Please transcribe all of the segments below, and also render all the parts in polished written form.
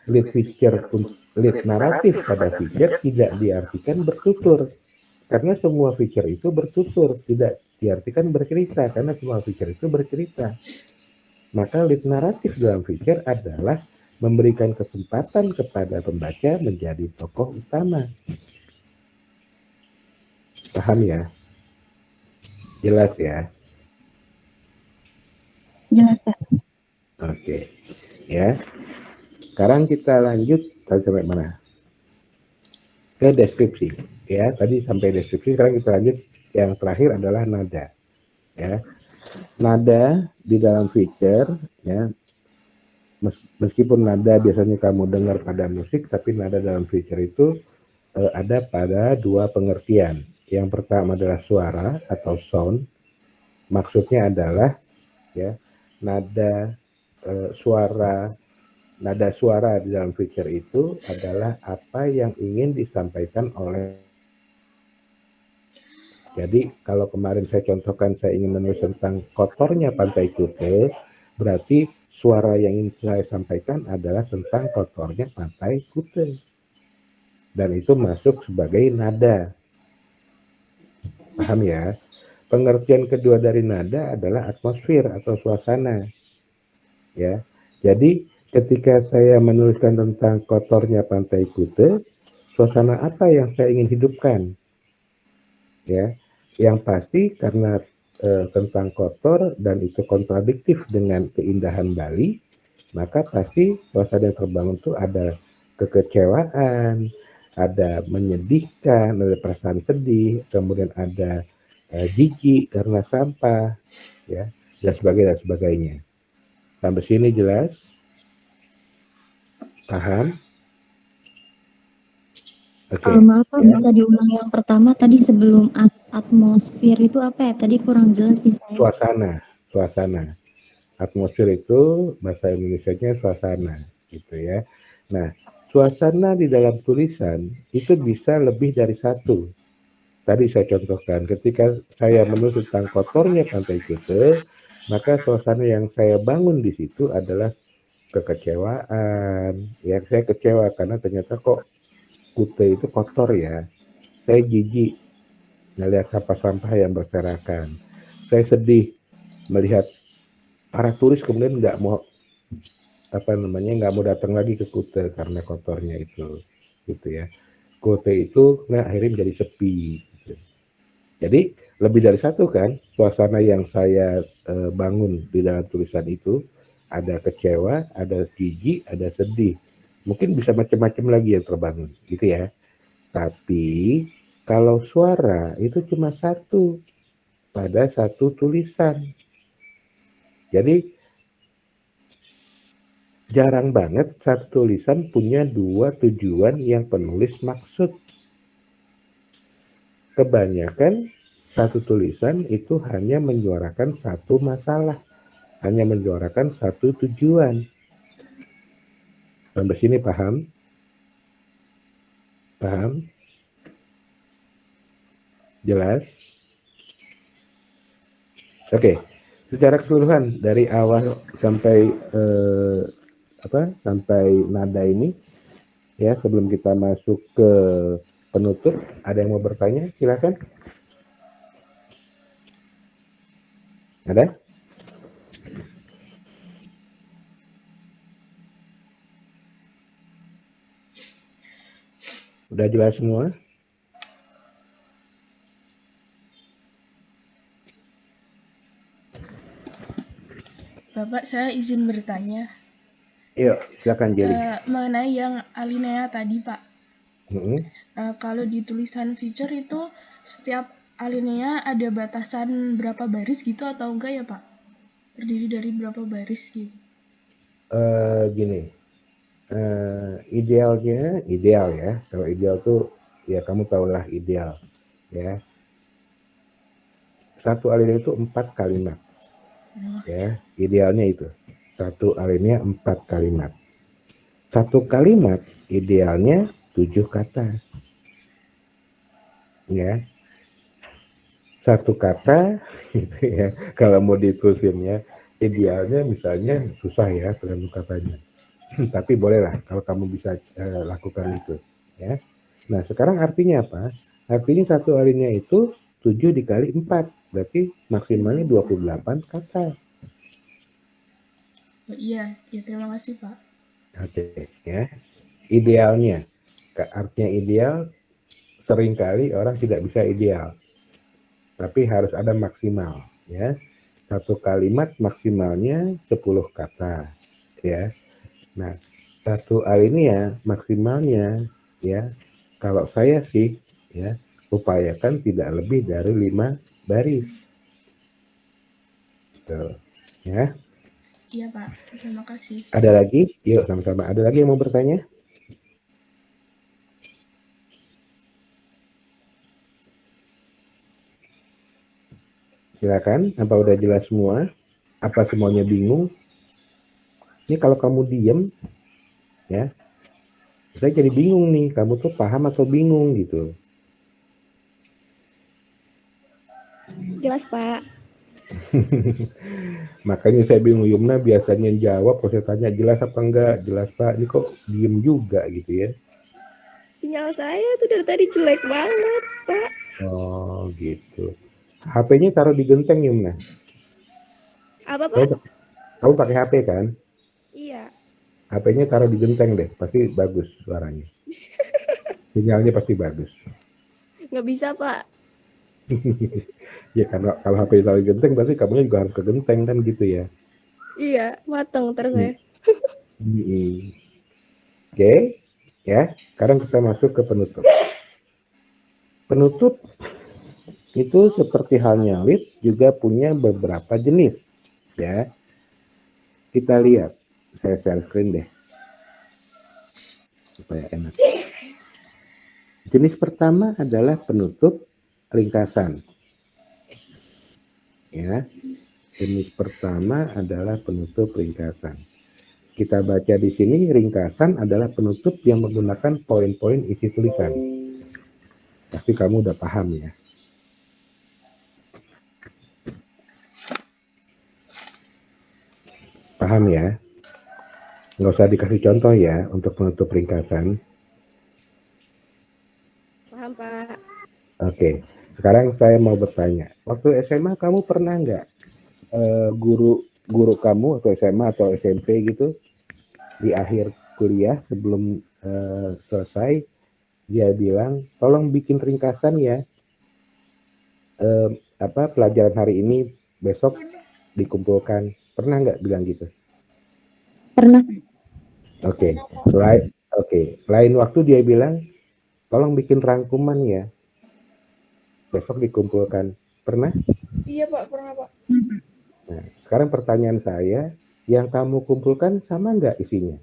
lead naratif pada feature tidak diartikan bertutur. Karena semua feature itu bertutur, tidak diartikan bercerita, karena semua feature itu bercerita. Maka lead naratif dalam feature adalah memberikan kesempatan kepada pembaca menjadi tokoh utama. Paham ya? Jelas ya? Jelas, Pak. Oke. Ya. Sekarang kita lanjut sampai mana? Ke deskripsi. Ya, tadi sampai deskripsi, sekarang kita lanjut yang terakhir adalah nada. Ya. Nada di dalam feature ya, meskipun nada biasanya kamu dengar pada musik, tapi nada dalam feature itu ada pada dua pengertian. Yang pertama adalah suara atau sound. Maksudnya adalah ya nada suara. Nada suara di dalam feature itu adalah apa yang ingin disampaikan oleh. Jadi kalau kemarin saya contohkan, saya ingin menulis tentang kotornya Pantai Kute, berarti suara yang ingin saya sampaikan adalah tentang kotornya Pantai Kute. Dan itu masuk sebagai nada. Paham ya? Pengertian kedua dari nada adalah atmosfer atau suasana. Ya. Jadi ketika saya menuliskan tentang kotornya Pantai Kute, suasana apa yang saya ingin hidupkan? Ya. Yang pasti karena tentang kotor dan itu kontradiktif dengan keindahan Bali, maka pasti suasana yang terbangun itu ada kekecewaan, ada menyedihkan, ada perasaan sedih, kemudian ada jijik karena sampah, ya, dan sebagainya dan sebagainya. Sampai sini jelas? Paham? Oke. Maaf, Pak, bisa diulang yang pertama tadi sebelum atmosfer itu apa ya? Tadi kurang jelas di saya. Suasana. Atmosfer itu bahasa Indonesianya suasana, gitu ya. Nah, suasana di dalam tulisan itu bisa lebih dari satu. Tadi saya contohkan, ketika saya menulis tentang kotornya Pantai Kute, maka suasana yang saya bangun di situ adalah kekecewaan. Ya, saya kecewa karena ternyata kok Kute itu kotor ya. Saya jijik melihat sampah-sampah yang berserakan. Saya sedih melihat para turis kemudian nggak mau nggak mau datang lagi ke Kute karena kotornya itu, gitu ya. Kute itu akhirnya menjadi sepi. Gitu. Jadi lebih dari satu kan suasana yang saya bangun di dalam tulisan itu, ada kecewa, ada jijik, ada sedih. Mungkin bisa macam-macam lagi yang terbangun, gitu ya. Tapi kalau suara itu cuma satu pada satu tulisan. Jadi jarang banget satu tulisan punya dua tujuan yang penulis maksud. Kebanyakan satu tulisan itu hanya menyuarakan satu masalah, hanya menyuarakan satu tujuan. Sampai sini paham? Paham? Jelas? Oke, secara keseluruhan dari awal sampai sampai nada ini, ya sebelum kita masuk ke penutup, ada yang mau bertanya? Silakan. Ada? Udah jelas semua? Bapak, saya izin bertanya. Yuk, silakan Jelly. Mengenai yang alinea tadi, Pak. Hmm. Kalau di tulisan feature itu setiap alinea ada batasan berapa baris gitu atau enggak ya, Pak? Terdiri dari berapa baris gitu? Gini, idealnya ideal ya. Kalau ideal tuh ya kamu tahulah ideal ya. Satu alinea itu 4 kalimat. Ya, idealnya itu. Satu alinea 4 kalimat. Satu kalimat idealnya 7 kata. Ya. Satu kata gitu ya. Kalau mau ditulisin ya, idealnya misalnya susah ya satu katanya. Tapi bolehlah kalau kamu bisa lakukan itu, ya. Nah, sekarang artinya apa? Artinya satu alinea itu 7 dikali 4, berarti maksimalnya 28 kata. Oh, iya, ya terima kasih Pak. Oke, ya. Idealnya, artinya ideal, seringkali orang tidak bisa ideal, tapi harus ada maksimal, ya. Satu kalimat maksimalnya 10 kata, ya. Nah, satu alinea maksimalnya, ya, kalau saya sih, ya, upayakan tidak lebih dari 5 baris. Tuh, ya. Iya Pak, terima kasih. Ada lagi? Yuk sama-sama. Ada lagi yang mau bertanya? Silakan. Apa udah jelas semua? Apa semuanya bingung? Ini kalau kamu diem, ya, saya jadi bingung nih. Kamu tuh paham atau bingung gitu? Jelas, Pak. Makanya saya bingung, Yumna biasanya jawab, kalau saya tanya jelas apa enggak, jelas Pak, ini kok diem juga gitu ya. Sinyal saya tuh dari tadi jelek banget, Pak. Oh gitu. HP-nya taruh di genteng Yumna. Apa, Pak? Kamu pakai HP kan? Iya. HP-nya taruh di genteng deh, pasti bagus suaranya. Sinyalnya pasti bagus. Nggak bisa, Pak. Ya karena kalau HP taruh di genteng, berarti kamunya juga harus ke genteng kan gitu ya. Iya, mateng terus saya. Oke, ya. Sekarang kita masuk ke penutup. Penutup itu seperti halnya lid juga punya beberapa jenis, ya. Kita lihat, saya share screen deh, supaya enak. Jenis pertama adalah penutup ringkasan, ya. Jenis pertama adalah penutup ringkasan. Kita baca di sini, ringkasan adalah penutup yang menggunakan poin-poin isi tulisan. Pasti kamu udah paham ya. Paham ya? Nggak usah dikasih contoh ya untuk penutup ringkasan. Paham, Pak. Oke, sekarang saya mau bertanya. Waktu SMA kamu pernah nggak guru kamu atau SMA atau SMP gitu di akhir kuliah sebelum selesai dia bilang tolong bikin ringkasan ya, pelajaran hari ini besok dikumpulkan. Pernah nggak bilang gitu? Pernah. Oke. Lain waktu dia bilang tolong bikin rangkuman ya, besok dikumpulkan. Pernah? Iya, Pak. Pernah, Pak. Nah, sekarang pertanyaan saya, yang kamu kumpulkan sama nggak isinya?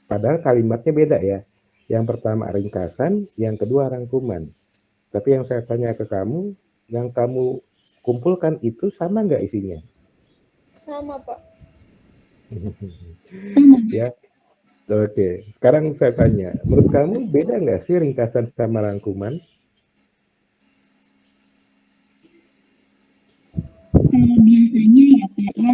Padahal kalimatnya beda ya. Yang pertama ringkasan, yang kedua rangkuman. Tapi yang saya tanya ke kamu, yang kamu kumpulkan itu sama nggak isinya? Sama, Pak. Ya, oke. Sekarang saya tanya, menurut kamu beda nggak sih ringkasan sama rangkuman? Biasanya ya Pak ya,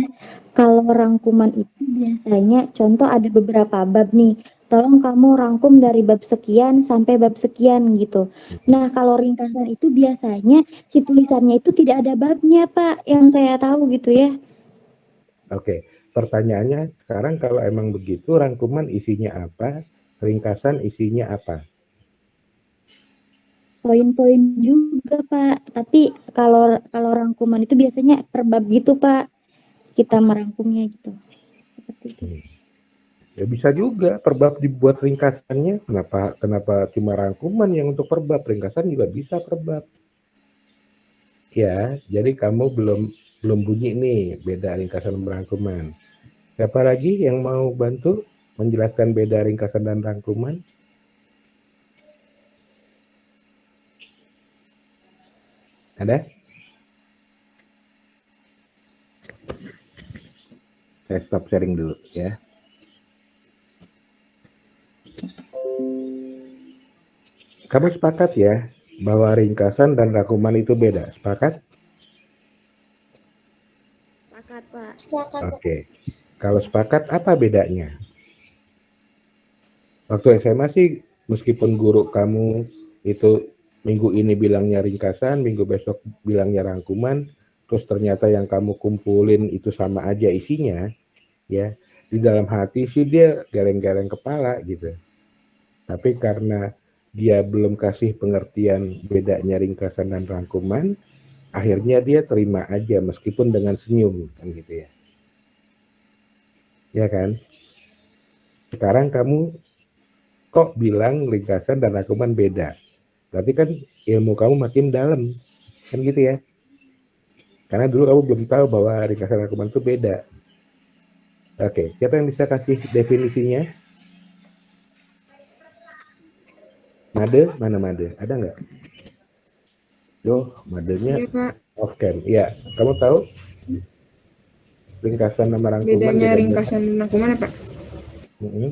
kalau rangkuman itu biasanya contoh ada beberapa bab nih. Tolong kamu rangkum dari bab sekian sampai bab sekian gitu. Nah, kalau ringkasan itu biasanya si tulisannya itu tidak ada babnya, Pak, yang saya tahu gitu ya. Oke, pertanyaannya sekarang kalau emang begitu, rangkuman isinya apa? Ringkasan isinya apa? Poin-poin juga, Pak. Tapi kalau kalau rangkuman itu biasanya per bab gitu, Pak. Kita merangkumnya gitu. Seperti itu. Ya bisa juga per bab dibuat ringkasannya. Kenapa cuma rangkuman yang untuk per bab? Ringkasan juga bisa per bab. Ya, jadi kamu belum bunyi nih beda ringkasan dan rangkuman. Siapa lagi yang mau bantu menjelaskan beda ringkasan dan rangkuman? Ada? Saya stop sharing dulu ya. Kamu sepakat ya bahwa ringkasan dan rangkuman itu beda? Sepakat? Sepakat, Pak. Oke. Kalau sepakat apa bedanya? Waktu SMA sih, meskipun guru kamu itu minggu ini bilangnya ringkasan, minggu besok bilangnya rangkuman, terus ternyata yang kamu kumpulin itu sama aja isinya, ya, di dalam hati sih dia geleng-geleng kepala gitu. Tapi karena dia belum kasih pengertian bedanya ringkasan dan rangkuman, akhirnya dia terima aja meskipun dengan senyum, kan gitu ya. Ya kan? Sekarang kamu kok bilang ringkasan dan rangkuman beda? Berarti kan ilmu kamu makin dalam, kan gitu ya. Karena dulu kamu belum tahu bahwa ringkasan dan rangkuman itu beda. Oke, siapa yang bisa kasih definisinya? Made, mana Made? Ada nggak? Yo, Madenya Iya Pak, off cam. Iya, kamu tahu ringkasan sama rangkuman bedanya bedanya apa? ringkasan dan rangkuman apa? Mm-mm.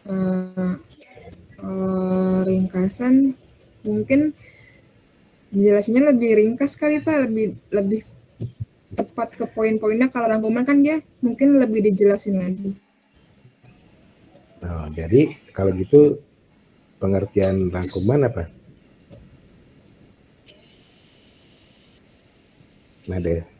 Eh, Kalau ringkasan mungkin jelasinnya lebih ringkas kali Pak, lebih lebih tepat ke poin-poinnya. Kalau rangkuman kan dia mungkin lebih dijelasin lagi. Nah, jadi kalau gitu pengertian rangkuman apa? Made.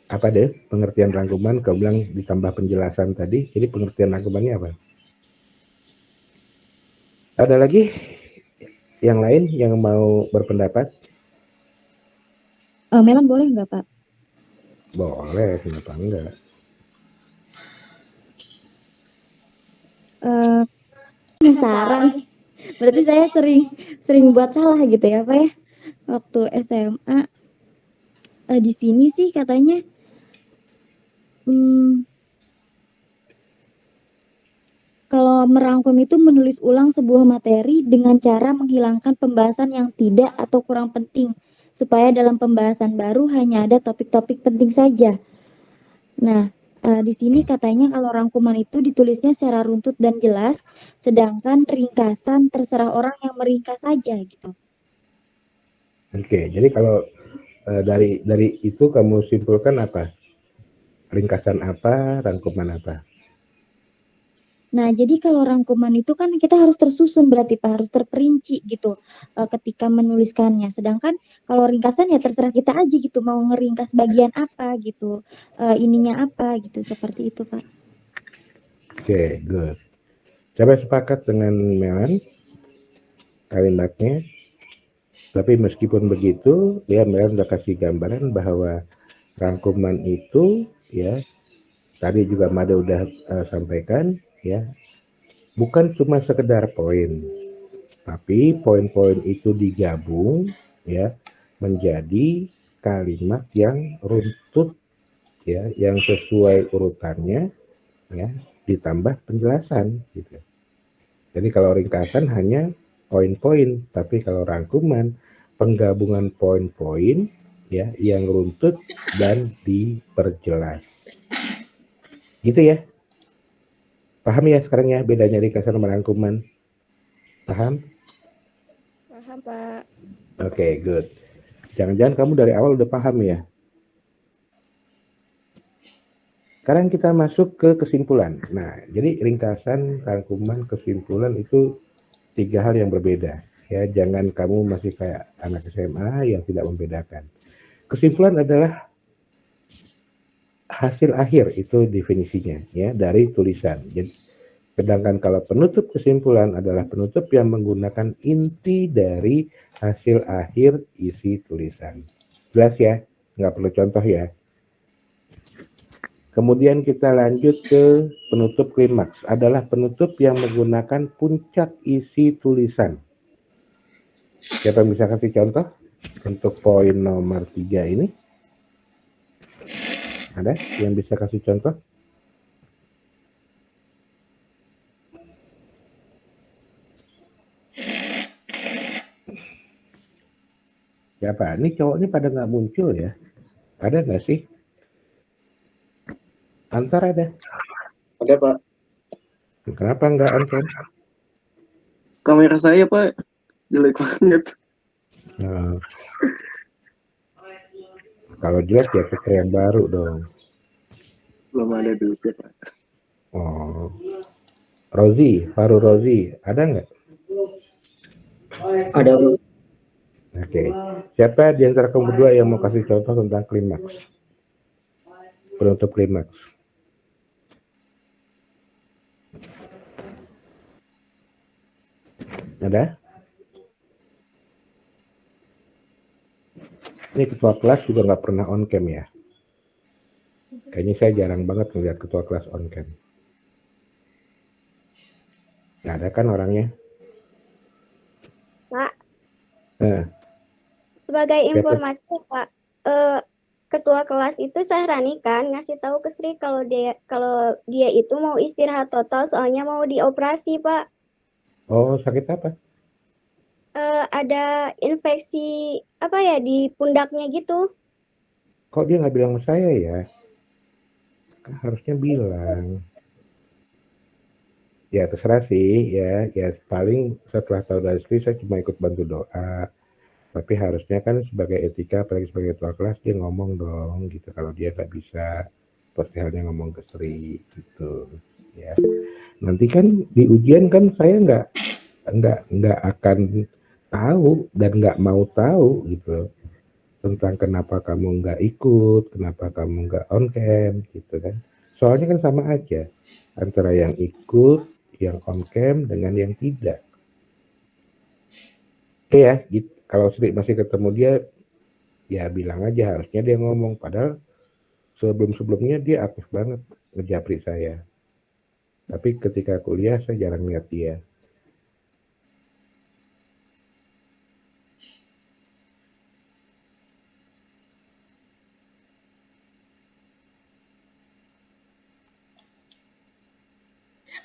Apa deh pengertian rangkuman? Kau bilang ditambah penjelasan tadi. Jadi pengertian rangkumannya apa? Ada lagi yang lain yang mau berpendapat? Melan boleh nggak, Pak? Boleh, kenapa enggak? Eh, Penasaran. Berarti saya sering sering buat salah gitu ya, Pak ya? Waktu SMA, di sini sih katanya, kalau merangkum itu menulis ulang sebuah materi dengan cara menghilangkan pembahasan yang tidak atau kurang penting, supaya dalam pembahasan baru hanya ada topik-topik penting saja. Nah, di sini katanya kalau rangkuman itu ditulisnya secara runtut dan jelas, sedangkan ringkasan terserah orang yang meringkas saja gitu. Oke, jadi kalau dari itu kamu simpulkan apa? Ringkasan apa, rangkuman apa? Nah, jadi kalau rangkuman itu kan kita harus tersusun berarti Pak, harus terperinci gitu ketika menuliskannya. Sedangkan kalau ringkasan ya terserah kita aja gitu mau ngeringkas bagian apa gitu, ininya apa gitu, seperti itu Pak. Oke, good. Siapa sepakat dengan Melan kalimatnya? Tapi meskipun begitu, ya Melan udah kasih gambaran bahwa rangkuman itu ya tadi juga Made udah sampaikan ya, bukan cuma sekedar poin, tapi poin-poin itu digabung ya menjadi kalimat yang runtut ya, yang sesuai urutannya ya, ditambah penjelasan gitu. Jadi kalau ringkasan hanya poin-poin, tapi kalau rangkuman penggabungan poin-poin ya yang runtut dan diperjelas. Gitu ya. Paham ya sekarang ya bedanya ringkasan sama rangkuman? Paham? Paham Pak. Oke, good. Jangan-jangan kamu dari awal udah paham ya? Sekarang kita masuk ke kesimpulan. Nah, jadi ringkasan, rangkuman, kesimpulan itu 3 hal yang berbeda. Ya, jangan kamu masih kayak anak SMA yang tidak membedakan. Kesimpulan adalah hasil akhir, itu definisinya ya dari tulisan. Jadi, sedangkan kalau penutup kesimpulan adalah penutup yang menggunakan inti dari hasil akhir isi tulisan. Jelas ya? Nggak perlu contoh ya. Kemudian kita lanjut ke penutup klimaks. Adalah penutup yang menggunakan puncak isi tulisan. Siapa yang bisa kasih contoh untuk poin nomor 3 ini? Ada yang bisa kasih contoh? Siapa? Ini cowoknya pada nggak muncul ya? Ada nggak sih? Antar ada. Ada Pak. Kenapa nggak Anton? Kamera saya Pak jelek banget. Nah, Kalau jelek ya tuker yang baru dong. Belum ada duitnya, Pak. Oh, Rozi, Faru Rozi, ada nggak? Ada bro. Oke. Siapa di antara kamu berdua yang mau kasih contoh tentang klimaks? Penutup klimaks. Ada? Ini ketua kelas juga nggak pernah on cam ya. Kayaknya saya jarang banget melihat ketua kelas on cam. Nggak ada kan orangnya? Pak, Eh, sebagai siapa? informasi Pak, ketua kelas itu Sahrani kan ngasih tahu ke Sri kalau dia itu mau istirahat total soalnya mau dioperasi Pak. Oh, sakit apa? Ada infeksi apa ya di pundaknya gitu. Kok dia nggak bilang sama saya ya? Kan harusnya bilang. Ya terserah sih ya. Ya paling setelah tahu dari istri saya cuma ikut bantu doa. Tapi harusnya kan sebagai etika, apalagi sebagai ketua kelas dia ngomong dong gitu. Kalau dia nggak bisa, pasti halnya ngomong ke Sri gitu. Ya. Nanti kan di ujian kan saya nggak akan tahu dan nggak mau tahu gitu tentang kenapa kamu nggak ikut, kenapa kamu nggak on cam gitu kan. Soalnya kan sama aja antara yang ikut, yang on cam dengan yang tidak. Oke ya, gitu. Kalau Sri masih ketemu dia, ya bilang aja harusnya dia ngomong. Padahal sebelum-sebelumnya dia aktif banget ngejapri saya. Tapi ketika kuliah saya jarang lihat dia. Ya,